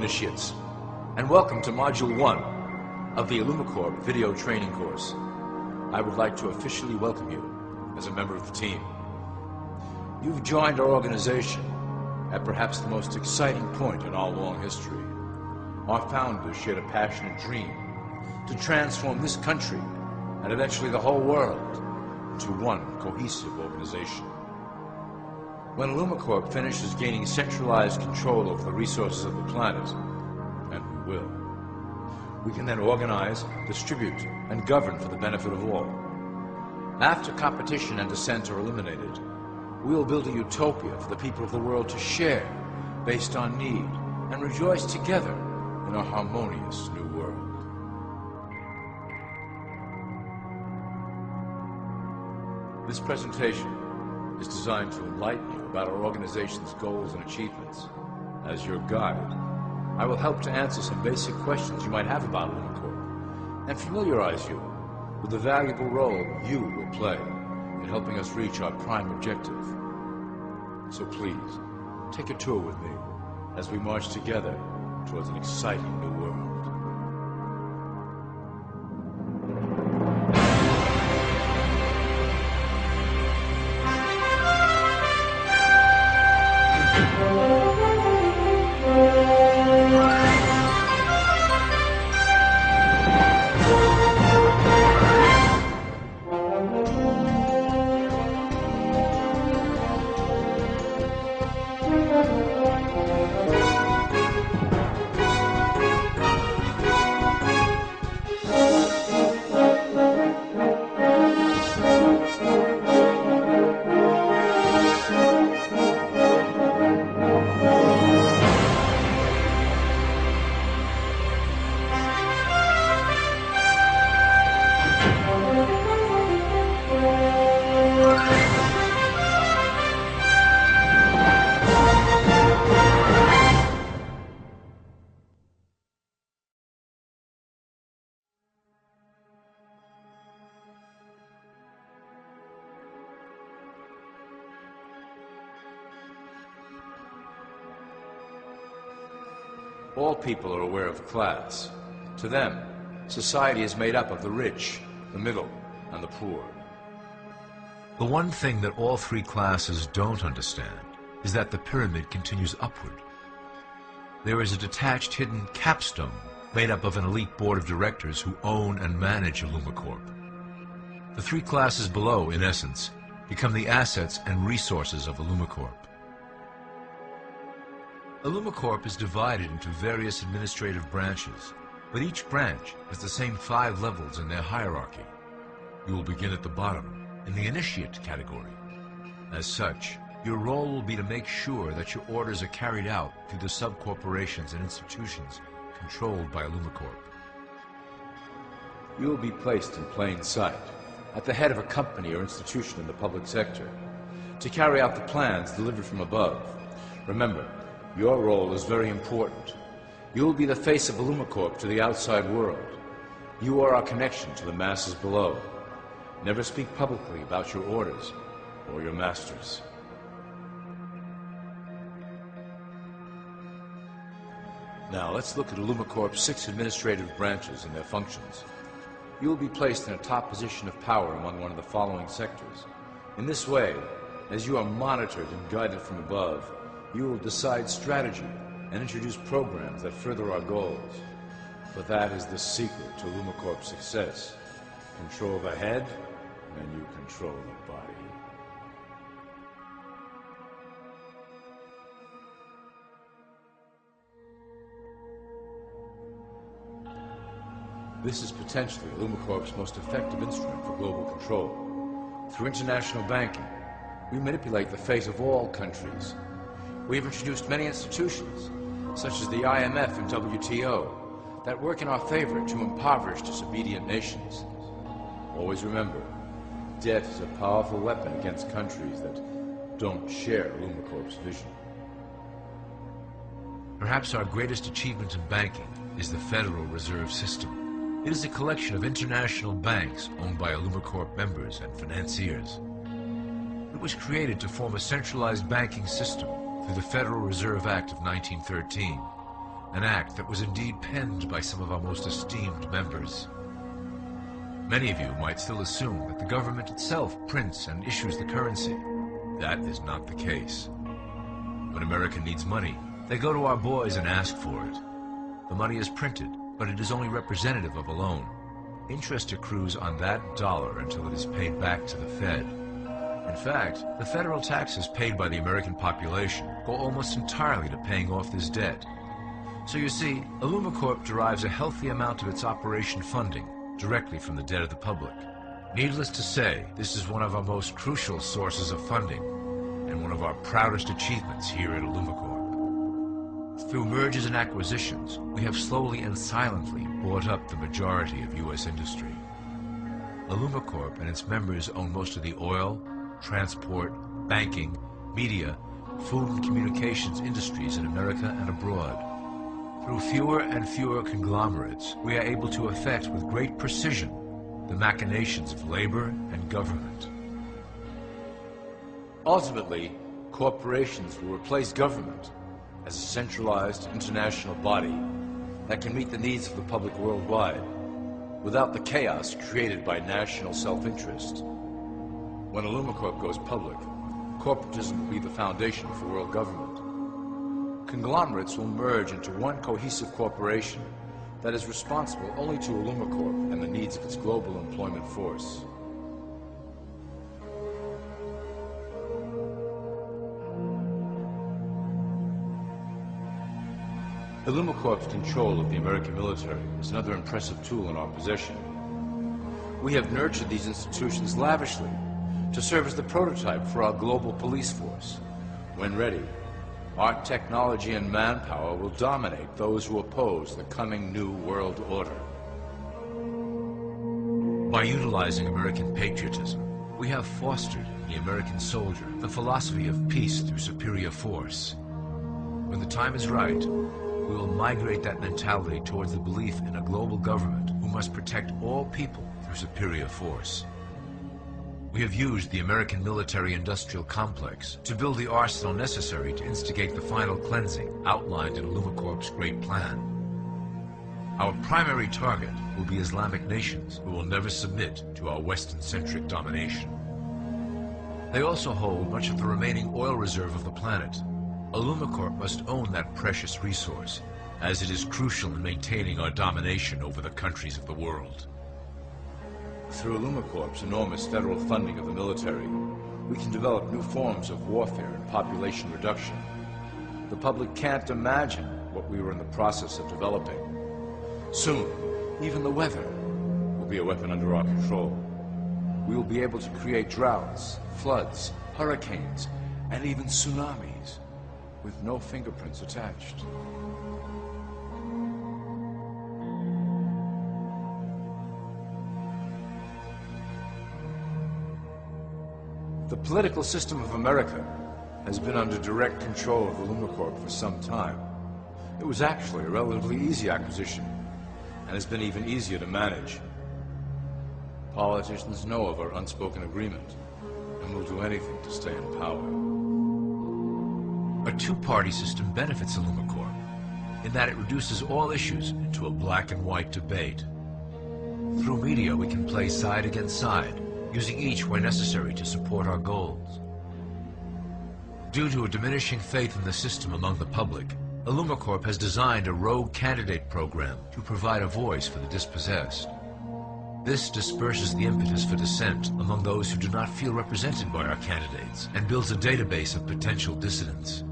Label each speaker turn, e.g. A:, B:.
A: initiates, and welcome to Module 1 of the IllumiCorp video training course. I would like to officially welcome you as a member of the team. You've joined our organization at perhaps the most exciting point in our long history. Our founders shared a passionate dream to transform this country and eventually the whole world into one cohesive organization. When IllumiCorp finishes gaining centralized control over the resources of the planet, and we will, we can then organize, distribute, and govern for the benefit of all. After competition and dissent are eliminated, we will build a utopia for the people of the world to share based on need and rejoice together in a harmonious new world. This presentation is designed to enlighten you about our organization's goals and achievements. As your guide, I will help to answer some basic questions you might have about IllumiCorp and familiarize you with the valuable role you will play in helping us reach our prime objective. So please, take a tour with me as we march together towards an exciting new world. All people are aware of class. To them, society is made up of the rich, the middle, and the poor.
B: The one thing that all three classes don't understand is that the pyramid continues upward. There is a detached hidden capstone made up of an elite board of directors who own and manage IllumiCorp. The three classes below, in essence, become the assets and resources of IllumiCorp. IllumiCorp is divided into various administrative branches, but each branch has the same 5 levels in their hierarchy. You will begin at the bottom, in the initiate category. As such, your role will be to make sure that your orders are carried out through the sub-corporations and institutions controlled by IllumiCorp.
A: You will be placed in plain sight, at the head of a company or institution in the public sector, to carry out the plans delivered from above. Remember, your role is very important. You will be the face of IllumiCorp to the outside world. You are our connection to the masses below. Never speak publicly about your orders or your masters. Now let's look at IllumiCorp's 6 administrative branches and their functions. You will be placed in a top position of power among one of the following sectors. In this way, as you are monitored and guided from above, you will decide strategy and introduce programs that further our goals. For that is the secret to IllumiCorp's success. Control the head, and you control the body. This is potentially IllumiCorp's most effective instrument for global control. Through international banking, we manipulate the fate of all countries. We have introduced many institutions, such as the IMF and WTO, that work in our favor to impoverish disobedient nations. Always remember, debt is a powerful weapon against countries that don't share IllumiCorp's vision.
B: Perhaps our greatest achievement in banking is the Federal Reserve System. It is a collection of international banks owned by IllumiCorp members and financiers. It was created to form a centralized banking system through the Federal Reserve Act of 1913. an act that was indeed penned by some of our most esteemed members. Many of you might still assume that the government itself prints and issues the currency. That is not the case. When America needs money, they go to our boys and ask for it. The money is printed, but it is only representative of a loan. Interest accrues on that dollar until it is paid back to the Fed. In fact, the federal taxes paid by the American population go almost entirely to paying off this debt. So you see, IllumiCorp derives a healthy amount of its operation funding directly from the debt of the public. Needless to say, this is one of our most crucial sources of funding and one of our proudest achievements here at IllumiCorp. Through mergers and acquisitions, we have slowly and silently bought up the majority of U.S. industry. IllumiCorp and its members own most of the oil, transport, banking, media, food and communications industries in America and abroad. Through fewer and fewer conglomerates, we are able to effect with great precision the machinations of labor and government.
A: Ultimately, corporations will replace government as a centralized international body that can meet the needs of the public worldwide without the chaos created by national self-interest. When IllumiCorp goes public, corporatism will be the foundation for world government. Conglomerates will merge into one cohesive corporation that is responsible only to IllumiCorp and the needs of its global employment force. IllumiCorp's control of the American military is another impressive tool in our possession. We have nurtured these institutions lavishly to serve as the prototype for our global police force. When ready, our technology and manpower will dominate those who oppose the coming new world order.
B: By utilizing American patriotism, we have fostered in the American soldier the philosophy of peace through superior force. When the time is right, we will migrate that mentality towards the belief in a global government who must protect all people through superior force. We have used the American military-industrial complex to build the arsenal necessary to instigate the final cleansing outlined in IllumiCorp's great plan. Our primary target will be Islamic nations who will never submit to our Western-centric domination. They also hold much of the remaining oil reserve of the planet. IllumiCorp must own that precious resource, as it is crucial in maintaining our domination over the countries of the world.
A: Through IllumiCorp's enormous federal funding of the military, we can develop new forms of warfare and population reduction. The public can't imagine what we were in the process of developing. Soon, even the weather will be a weapon under our control. We will be able to create droughts, floods, hurricanes, and even tsunamis with no fingerprints attached. The political system of America has been under direct control of IllumiCorp for some time. It was actually a relatively easy acquisition, and has been even easier to manage. Politicians know of our unspoken agreement, and will do anything to stay in power.
B: A two-party system benefits IllumiCorp in that it reduces all issues into a black and white debate. Through media, we can play side against side, using each where necessary to support our goals. Due to a diminishing faith in the system among the public, IllumiCorp has designed a rogue candidate program to provide a voice for the dispossessed. This disperses the impetus for dissent among those who do not feel represented by our candidates and builds a database of potential dissidents.